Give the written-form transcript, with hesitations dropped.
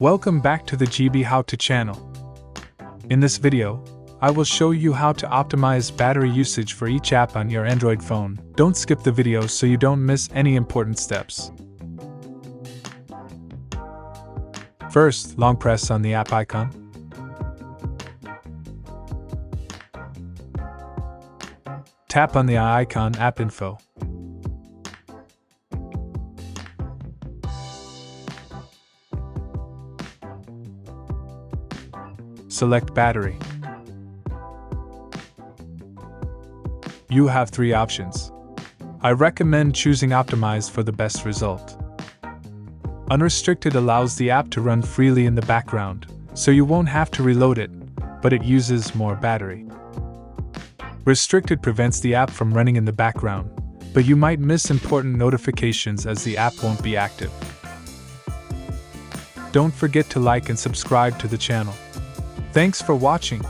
Welcome back to the GB How To channel. In this video, I will show you how to optimize battery usage for each app on your Android phone. Don't skip the video so you don't miss any important steps. First, long press on the app icon. Tap on the eye icon App Info. Select Battery. You have three options. I recommend choosing Optimize for the best result. Unrestricted allows the app to run freely in the background, so you won't have to reload it, but it uses more battery. Restricted prevents the app from running in the background, but you might miss important notifications as the app won't be active. Don't forget to like and subscribe to the channel. Thanks for watching.